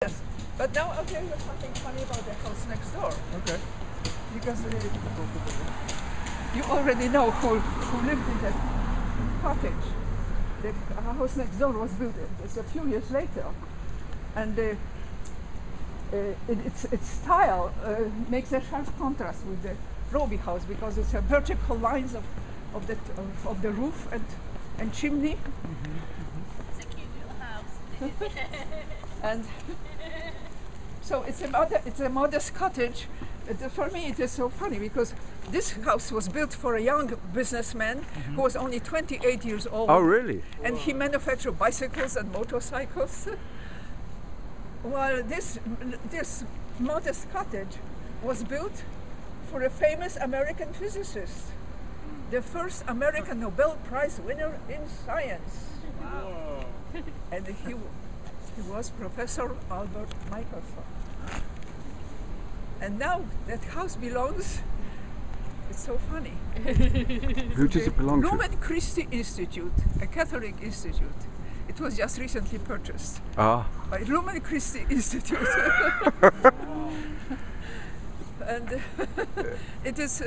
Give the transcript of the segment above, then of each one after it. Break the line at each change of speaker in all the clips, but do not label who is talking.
Yes, but now I'll tell you something funny about the house next door.
Okay.
Because you already know who lived in that cottage. The house next door was built a few years later, and its style makes a sharp contrast with the Robie house because it's a vertical lines of the roof and chimney.
It's a cute little house.
And so it's a modest cottage. For me, it is so funny because this house was built for a young businessman who was only 28 years old.
Oh, really?
And he manufactured bicycles and motorcycles. While this modest cottage was built for a famous American physicist, the first American Nobel Prize winner in science.
Wow.
And he was Professor Albert Michelson. And now that house belongs, it's so funny.
Who does it belong to?
Lumen Christi Institute, a Catholic institute. It was just recently purchased
Ah.
by Lumen Christi Institute. And it is,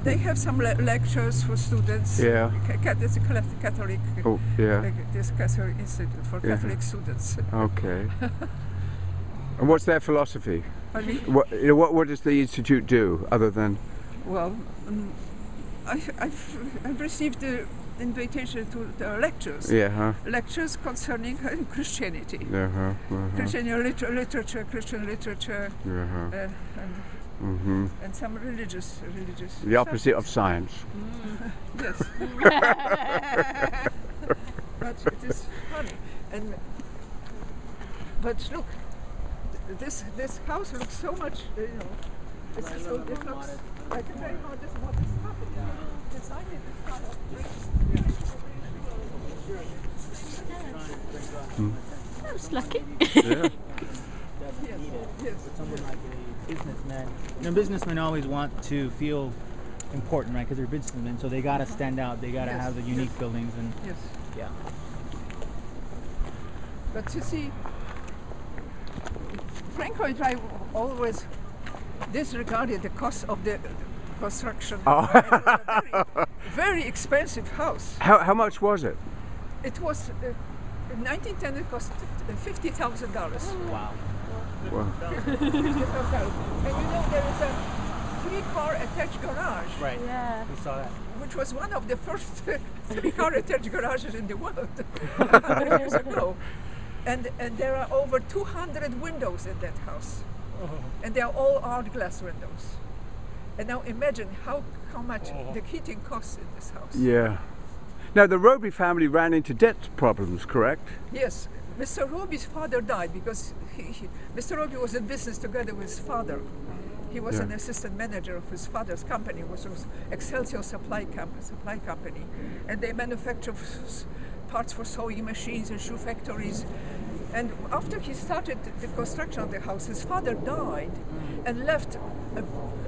they have some lectures for students.
Yeah.
It's a Catholic.
Oh, yeah.
This Catholic Institute for Catholic students.
Okay. And what's their philosophy?
Pardon me?
What does the institute do other than?
Well, I've received the invitation to the lectures.
Yeah. Huh?
Lectures concerning Christianity.
Yeah. Huh?
Christian literature, Christian literature,
Yeah. Huh?
and some religious.
The opposite of science.
Yes. But it is funny, but look, this house looks so much, it looks like a very modest cottage. Designed in the style of
I was lucky.
Yeah.
Yes.
Someone like a businessman. Businessmen always want to feel important, right? Because they're businessmen, so they gotta stand out. They gotta have the unique buildings, and
Yes.
yeah.
But you see, Franco and I always disregarded the cost of the construction.
Oh.
It was a very expensive house.
How much was it?
It was in 1910. It cost $50,000.
Wow.
Well,
$50,000. And there is a 3-car attached garage.
Right.
Yeah.
We saw that.
Which was one of the first 3-car attached garages in the world 100 years ago. And there are over 200 windows in that house. And they are all art glass windows. And now imagine how much the heating costs in this house.
yeah. Now the Robie family ran into debt problems, correct?
Yes, Mr. Robie's father died because Mr. Robie was in business together with his father. He was
Yeah.
an assistant manager of his father's company, which was Excelsior Supply Company. And they manufactured parts for sewing machines and shoe factories. And after he started the construction of the house, his father died and left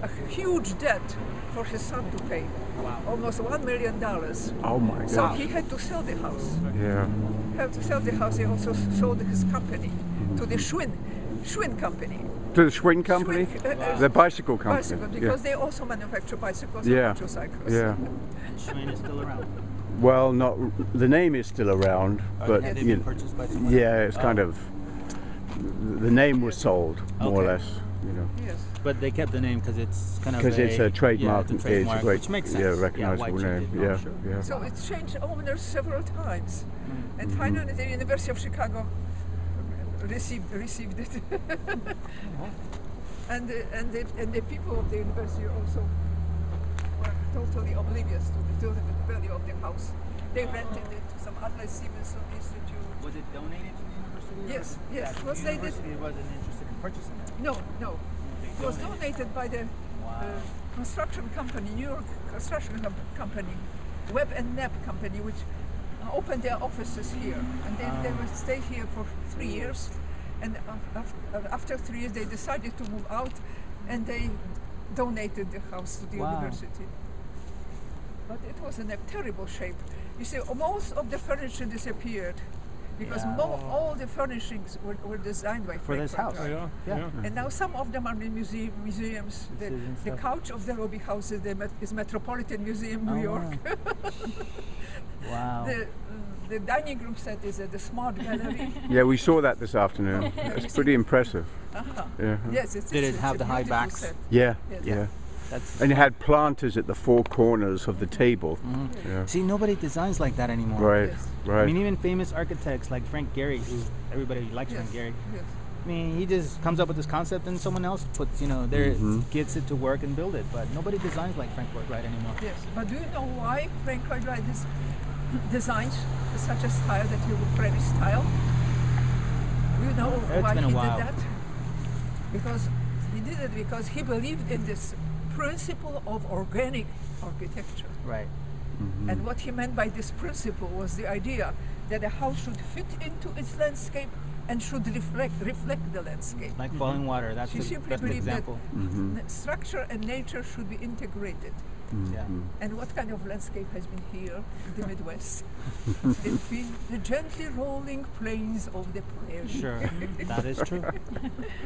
a huge debt for his son to pay.
Wow.
Almost $1 million.
Oh my
So
God.
he had to sell the house.
Yeah.
Had to sell the house. He also sold his company to the Schwinn company.
To the Schwinn company?
Schwinn,
The bicycle company.
Bicycle, because they also manufacture bicycles
Yeah.
and motorcycles.
Yeah.
And Schwinn is still around.
Well, not the name is still around, but
Have they
you
been purchased by someone?
yeah, it's kind of the name was sold more or
Okay.
less,
Yes.
But they kept the name because it's kind of
because it's a trademark.
Yeah, it's a trademark,
great,
which makes sense.
yeah,
why
recognizable
change
name.
it?
Yeah,
Sure.
yeah.
So it's changed owners several times, and finally the University of Chicago received it. And the people of the university also were totally oblivious to the value of the house. They rented it to some Atlas Stevenson Institute.
Was it donated to the university?
Yes, yes.
The
Was they did?
university wasn't interested in purchasing it.
No.
They
It was donated by the
Wow.
construction company, New York construction company, Webb and Knapp company, which opened their offices here, and they will stay here for 3 years. And after 3 years, they decided to move out, and they donated the house to the university. But it was in a terrible shape. You see, most of the furniture disappeared. because
Yeah.
all the furnishings were designed by
For this
Frank
house.
Lloyd Wright.
Yeah.
And now some of them are in museums.
This isn't
The
stuff.
couch of the Robie house is Metropolitan Museum, New
Oh,
York.
Wow.
The dining room set is at the Smart Gallery.
Yeah, we saw that this afternoon. It's pretty impressive.
Uh-huh.
Yeah.
Yes, it's,
Did it
it's
have
a
the high
beautiful
backs?
set.
Yeah,
Yes.
yeah.
That's
And it had planters at the four corners of the table. Yeah.
See, nobody designs like that anymore.
Right,
Yes.
right.
I mean, even famous architects like Frank Gehry, who everybody likes
Yes.
Frank Gehry.
Yes.
I mean, he just comes up with this concept and someone else puts, there, gets it to work and build it. But nobody designs like Frank Lloyd Wright anymore.
Yes, but do you know why Frank Lloyd Wright designed such a style that he would prairie style? Do you know
It's
why
been a
he
while.
did that? Because he did it because he believed in this principle of organic architecture.
Right.
And what he meant by this principle was the idea that a house should fit into its landscape and should reflect the landscape.
Like falling water. That's
She
a,
simply
that's an
believed that
example.
structure and nature should be integrated.
Yeah.
And what kind of landscape has been here in the Midwest? It's been the gently rolling plains of the prairie.
Sure. That is true.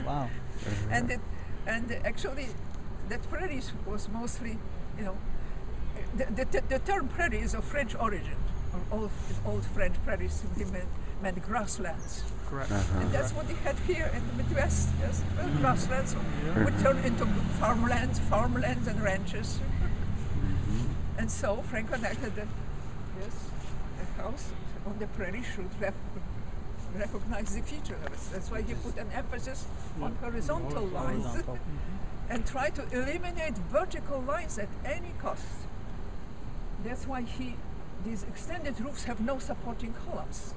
Wow.
And actually, that prairie was mostly, the term prairie is of French origin. Old French prairie simply meant grasslands.
Correct.
And that's what they had here in the Midwest. Yes, well, grasslands would turn into farmlands and ranches. And so Frank connected the house on the prairie should recognize the feature of it. That's why he put an emphasis on horizontal lines
Horizontal.
and try to eliminate vertical lines at any cost. That's why these extended roofs have no supporting columns.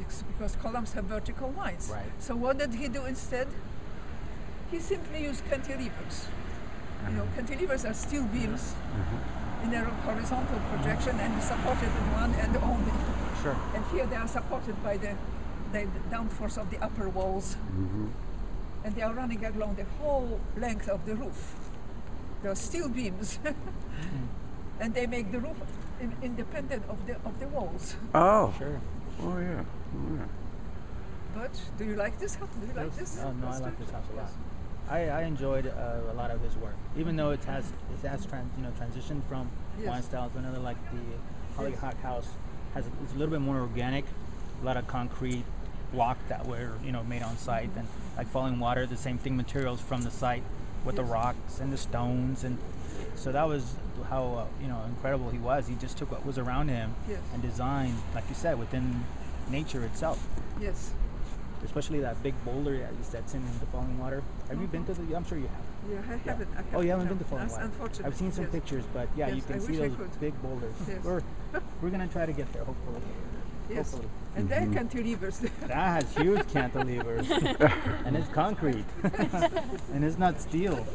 It's because columns have vertical lines.
Right.
So what did he do instead? He simply used cantilevers. Cantilevers are steel beams in a horizontal projection and supported in one end only.
Sure.
And here they are supported by the downforce of the upper walls. And they are running along the whole length of the roof. They are steel beams. And they make the roof independent of the walls.
Oh.
Sure.
Oh, yeah. Oh, yeah.
But do you like this house? Do you like this?
Oh, no, I like this house a lot. I enjoyed a lot of his work, even though it has transitioned from
Yes.
one style to another. Like the Hollyhock house it's a little bit more organic, a lot of concrete block that were made on site, and like Falling Water, the same thing, materials from the site with the rocks and the stones, and so that was how incredible he was. He just took what was around him
Yes.
and designed, like you said, within nature itself.
Yes.
Especially that big boulder that he sets in the Falling Water. Have you been to the? I'm sure you have.
Yeah, I haven't.
Oh, you haven't been to
no.
Falling
That's
Water?
unfortunate.
I've seen some
Yes.
pictures, but yeah, you
Yes,
can
I
see
wish I
those
could.
big boulders.
Yes.
We're gonna try to get there, hopefully.
Yes.
Hopefully.
And they're cantilevers.
That has huge cantilevers, and it's concrete, and it's not steel.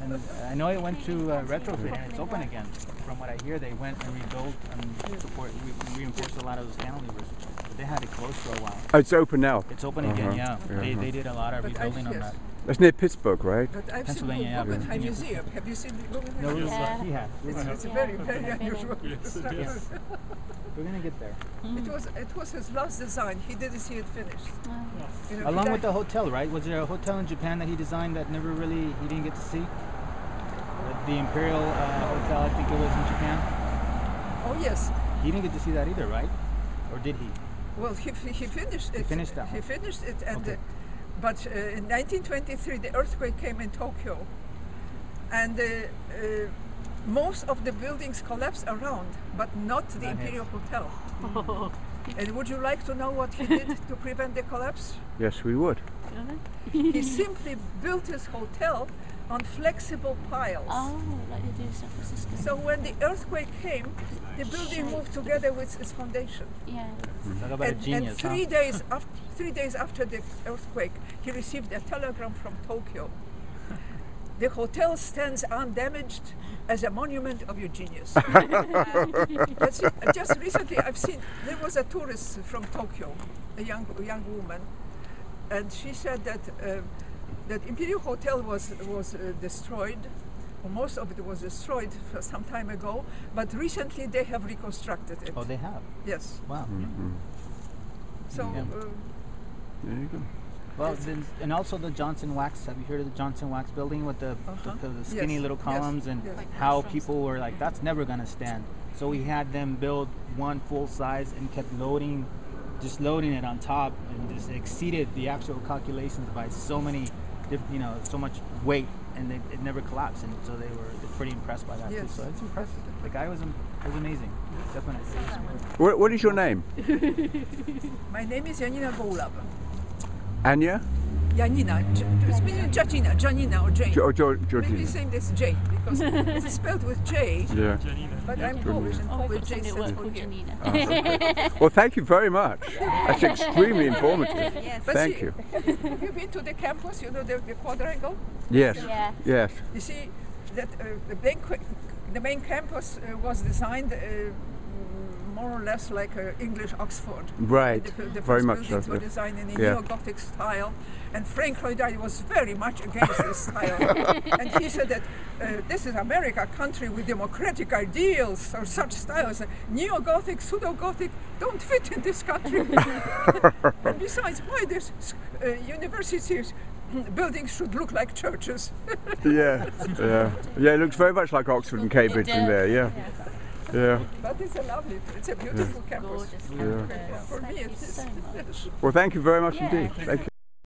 And I know it went to retrofit, and it's open again. From what I hear, they went and rebuilt and reinforced a lot of those cantilevers. But they had it closed for a while.
Oh, it's open now.
It's open again, yeah.
Uh-huh.
They did a lot of
But
rebuilding on
yes.
that.
That's near Pittsburgh, right?
But I've seen the
Pennsylvania, yeah,
Guggenheim
Pennsylvania.
Museum. Have you seen the Guggenheim
No,
Museum?
Yeah.
he has.
It's
Yeah.
very, very unusual
Yes,
structure.
Yes. We're gonna get there.
It was his last design. He didn't see it finished. You know,
Along
he
with the
died-
hotel, right? Was there a hotel in Japan that he designed that he didn't get to see? The Imperial Hotel, I think it was in Japan.
Oh yes.
He didn't get to see that either, right? Or did he?
Well, he finished it.
finished that
He
one.
finished it, and
Okay.
but in 1923 the earthquake came in Tokyo, and most of the buildings collapsed around, but not the
Not his.
Imperial Hotel. And would you like to know what he did to prevent the collapse?
Yes, we would.
He simply built his hotel on flexible piles.
Oh, like they do in San Francisco.
So when the earthquake came, the building moved together with its foundation.
Yeah.
Talk about a
And
genius,
3 days after the earthquake, he received a telegram from Tokyo. The hotel stands undamaged as a monument of your genius. Just recently, I've seen there was a tourist from Tokyo, a young woman, and she said that that Imperial Hotel was destroyed. Or most of it was destroyed for some time ago, but recently they have reconstructed it.
Oh, they have.
Yes.
Wow.
So
Yeah.
There you go.
Well, then, and also the Johnson Wax. Have you heard of the Johnson Wax building with the skinny
Yes,
little
yes,
columns and
yes.
how people were like, that's never gonna stand. So we had them build one full size and kept loading, just loading it on top, and just exceeded the actual calculations by so many, so much weight, and it never collapsed. And so they're pretty impressed by that too.
Yes.
So it's impressive. The guy was amazing. Definitely.
What is your name?
My name is Janina Golub.
Anya?
Janina, it's meaning Janina or Jane. Maybe
Georgina.
same as Jane because it's spelled with J.
Yeah.
But I'm Polish, and
Oh, I've
Polish
got
J
somebody
stands
at work
for
called
here.
Janina.
Well, thank you very much. That's extremely informative.
But
Thank
see,
you.
Have you been to the campus? You know the quadrangle.
Yes.
Yeah.
Yes.
You see that the main campus was designed more or less like English Oxford.
Right.
The
Very
first
much so.
buildings were designed in a
Yeah.
neo-Gothic style, and Frank Lloyd Wright was very much against this style. And he said that this is America, a country with democratic ideals, or such styles. Neo-Gothic, pseudo-Gothic don't fit in this country. And besides, why this universities buildings should look like churches?
Yeah. Yeah. Yeah. It looks very much like Oxford and Cambridge in there. Yeah. Yeah.
But it's a beautiful campus.
Gorgeous.
Yeah.
For me,
Thank
it
you
is.
so much.
Well, thank you very much indeed. Thank you.